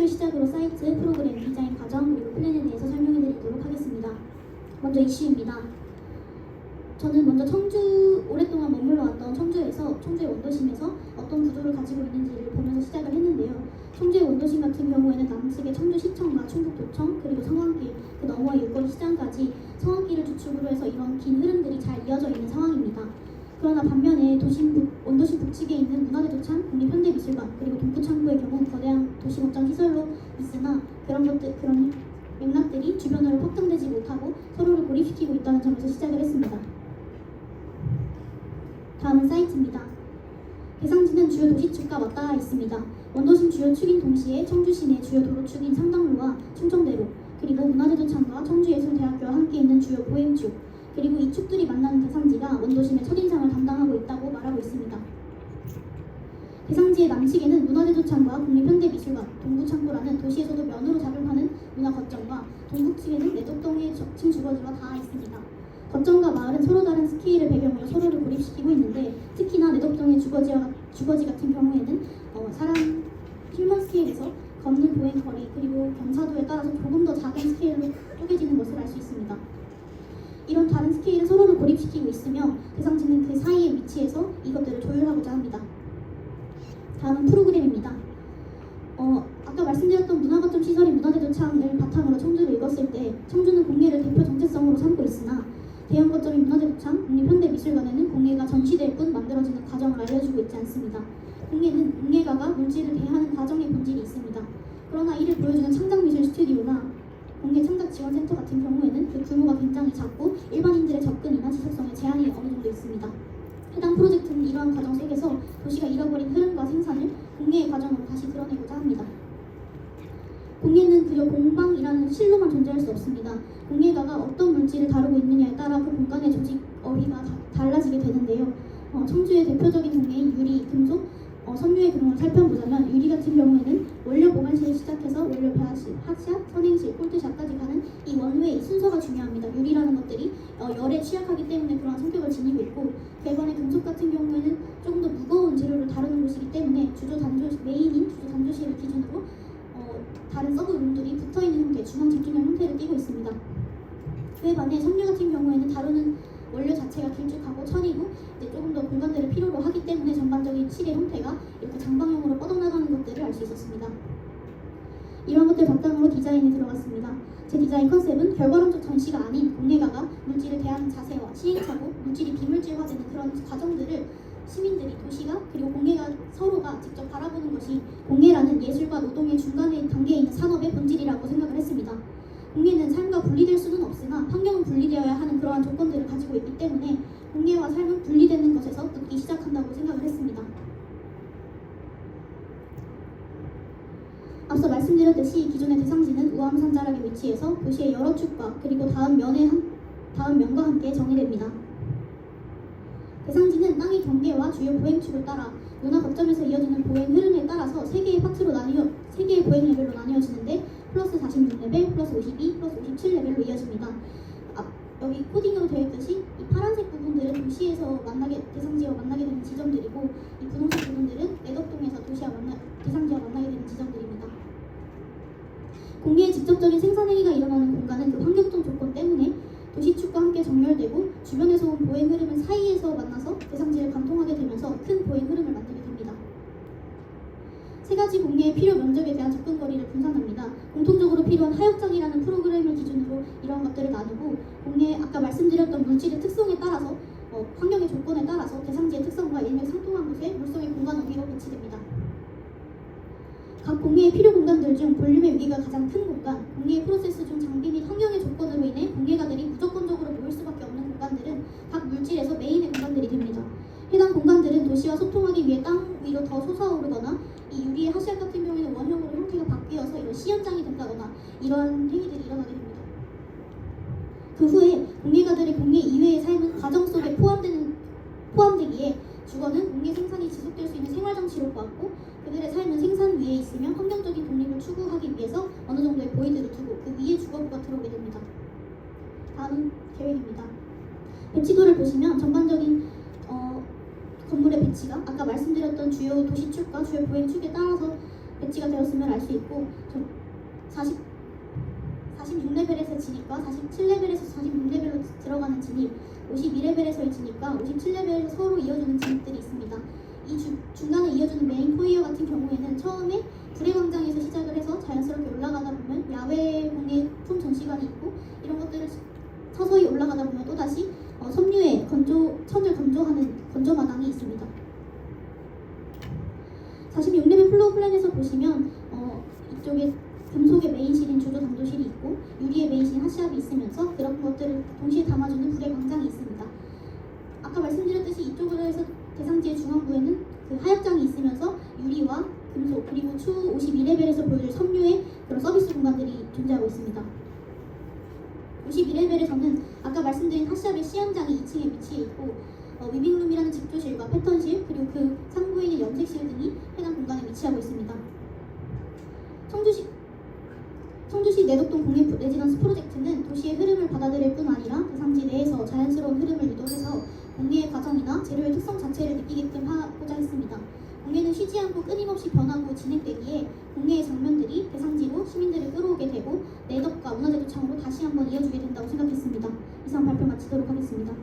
청주를 시작으로 사이트, 프로그램, 디자인 과정, 그리고 플랜에 대해서 설명해드리도록 하겠습니다. 먼저 이슈입니다. 저는 먼저 오랫동안 머물러 왔던 청주의 원도심에서 어떤 구조를 가지고 있는지를 보면서 시작을 했는데요. 청주의 원도심 같은 경우에는 남측의 청주시청과 충북도청, 그리고 성안길, 그 너머의 육거리 시장까지 성안길을 주축으로 해서 이런 긴 흐름들이 잘 이어져 있는 상황입니다. 그러나 반면에 원도심 북측에 있는 문화대도창, 국립현대미술관, 그리고 동부창구의 경우 거대한 도시목장 시설로 있으나 그런 맥락들이 주변으로 확장되지 못하고 서로를 고립시키고 있다는 점에서 시작을 했습니다. 다음은 사이트입니다. 대상지는 주요 도시축과 맞닿아 있습니다. 원도심 주요 축인 동시에 청주 시내 주요 도로축인 상당로와 충청대로, 그리고 문화대도창과 청주예술대학교와 함께 있는 주요 보행축, 그리고 이 축들이 만나는 대상지가 원도심의 첫인상을 담당하고 있다고 말하고 있습니다. 대상지의 남측에는 문화대도창과 국립현대미술관, 동부창고라는 도시에서도 면으로 작용하는 문화거점과 동북측에는 내덕동의 층 주거지가 닿아 있습니다. 거점과 마을은 서로 다른 스케일을 배경으로 서로를 고립시키고 있는데, 특히나 내덕동의 주거지 같은 경우에는 사람 휴먼 스케일에서 걷는 보행 거리, 그리고 경사도에 따라서 조금 더 작은 스케일로 쪼개지는 것을 알 수 있습니다. 이런 다른 스케일은 서로를 고립시키고 있으며 대상지는 그 사이에 위치해서 이것들을 조율하고자 합니다. 다음은 프로그램입니다. 아까 말씀드렸던 문화거점 시설인 문화대도창을 바탕으로 청주를 읽었을 때 청주는 공예를 대표 정체성으로 삼고 있으나 대형 거점인 문화대도창, 국립현대미술관에는 공예가 전시될 뿐 만들어지는 과정을 알려주고 있지 않습니다. 공예는 공예가가 물질을 대하는 과정의 본질이 있습니다. 그러나 이를 보여주는 창작미술 스튜디오나 공예 창작지원센터 같은 경우에는 그 규모가 굉장히 작고 일반인들의 접근이나 지속성에 제한이 어느 정도 있습니다. 해당 프로젝트는 이러한 과정 속에서 도시가 잃어버린 흐름과 생산을 공예의 과정으로 다시 드러내고자 합니다. 공예는 그저 공방이라는 실로만 존재할 수 없습니다. 공예가가 어떤 물질을 다루고 있느냐에 따라 그 공간의 조직 어휘가 달라지게 되는데요. 청주의 대표적인 공예인 유리, 금속, 섬유의 그림을 살펴보자면 유리 같은 경우에는 원료 보관실을 시작해서 원료 배합실, 핫샷, 선행실, 폴드샷까지 가는 이 원웨이 순서가 중요합니다. 유리라는 것들이 열에 취약하기 때문에 그런 성격을 지니고 있고, 배관의 금속 같은 경우에는 조금 더 무거운 재료를 다루는 곳이기 때문에 메인인 주조 단조실을 기준으로 다른 서브룸들이 붙어있는 형태, 중앙 집중형 형태를 띠고 있습니다. 그에 반해 섬유 같은 경우에는 다루는 원료 자체가 길쭉하고 천이고 조금 더 공간들을 필요로 하기 때문에 전반적인 실의 형태가 이렇게 장방형으로 뻗어나가는 것들을 알 수 있었습니다. 이런 것들 바탕으로 디자인에 들어갔습니다. 제 디자인 컨셉은 결과론적 전시가 아닌 공예가가 물질을 대하는 자세와 시행착오, 물질이 비물질화되는 그런 과정들을 시민들이, 도시가, 그리고 공예가 서로가 직접 바라보는 것이 공예라는 예술과 노동의 중간에 단계에 있는 산업의 본질이라고 생각을 했습니다. 공예는 삶과 분리될 수는 없으나 환경은 분리되어야 하는 그러한 조건들을 가지고 있기 때문에 공예와 삶은 분리되는 것에서 붙기 시작한다고 생각을 했습니다. 앞서 말씀드렸듯이 기존의 대상지는 우암산 자락에 위치해서 도시의 여러 축과 그리고 다음 면과 함께 정의됩니다. 대상지는 땅의 경계와 주요 보행축을 따라 문화 거점에서 이어지는 보행 흐름에 따라서 3개의 보행 레벨로 나뉘어지는데 플러스 46레벨, 플러스 52, 플러스 57레벨로 이어집니다. 여기 코딩으로 되어 있듯이 이 파란색 부분들은 대상지와 만나게 되는 지점들이고, 이 분홍색 부분들은 내덕동에서 대상지와 만나게 되는 지점들입니다. 공예의 직접적인 생산행위가 일어나는 공간은 그 환경적 조건 때문에 도시축과 함께 정렬되고 주변에서 온 보행 흐름은 사이에서 만나서 대상지를 관통하게 되면서 큰 보행 흐름을 만들게 됩니다. 세 가지 공예의 필요 면적에 대한 접근거리를 분산합니다. 공통적으로 필요한 하역장이라는 프로그램을 기준으로 이런 것들을 나누고, 공예 아까 말씀드렸던 물질의 특성에 따라서 환경의 조건에 따라서 대상지의 특성과 일맥상통한 곳에 물성의 공간 어휘로 배치됩니다. 각 공예의 필요 공간들 중 볼륨의 위기가 가장 큰 공간, 공예의 프로세스 중 장비 및 환경의 조건으로 인해 공예가들이 무조건적으로 모일 수밖에 없는 공간들은 각 물질에서 메인의 공간들이 됩니다. 해당 공간들은 도시와 소통하기 위해 땅 위로 더 솟아오르거나 이 유리의 하시아 같은 경우에는 원형으로 형태가 바뀌어서 이런 시연장이 된다거나 이러한 행위들이 일어나게 됩니다. 그 후에 공예가들의 공예 이외의 삶은 과정 속에 포함되기에 주거는 공예 생산이 지속될 수 있는 생활장치로 보았고, 그들의 삶은 생산 위에 있으며 환경적인 독립을 추구하기 위해서 어느 정도의 보이드를 두고 그 위에 주거부가 들어오게 됩니다. 다음은 계획입니다. 배치도를 보시면 전반적인 건물의 배치가 아까 말씀드렸던 주요 도시축과 주요 보행축에 따라서 배치가 되었음을 알 수 있고 46레벨에서 진입과 47레벨에서 46레벨로 들어가는 진입, 52레벨에서의 진입과 57레벨에서 서로 이어주는 진입들이 있습니다. 이 중간을 이어주는 메인 토이어 같은 경우에는 처음에 불의 광장에서 시작을 해서 자연스럽게 올라가다 보면 야외 공예 품 전시관이 있고 이런 것들을 서서히 올라가다 보면 또다시 섬유의 천을 건조하는 건조마당이 있습니다. 46레벨 플로우 플랜에서 보시면 이쪽에 금속의 메인실인 주조 당조실이 있고 유리의 메인실인 핫샵이 있으면서 그런 것들을 동시에 담아주는 불의 광장이 있습니다. 아까 말씀드렸듯이 이쪽으로 해서 대상지의 중앙부에는 그 하역장이 있으면서 유리와 금속 그리고 추후 52레벨에서 보여줄 섬유의 그런 서비스 공간들이 존재하고 있습니다. 52레벨에서는 아까 말씀드린 핫샵의 시연장이 2층에 위치해 있고 위빙룸이라는 직조실과 패턴실 그리고 그 상부에 있는 염색실 등이 해당 공간에 위치하고 있습니다. 청주시 내덕동 공예 레지던스 프로젝트는 도시의 흐름을 받아들일 뿐 아니라 대상지 내에서 자연스러운 흐름을 유도해서 공예의 과정이나 재료의 특성 자체를 느끼게끔 하고자 했습니다. 공예는 쉬지 않고 끊임없이 변하고 진행되기에 공예의 장면들이 대상지로 시민들을 끌어오게 되고 내덕과 문화재도창으로 다시 한번 이어주게 된다고 생각했습니다. 이상 발표 마치도록 하겠습니다.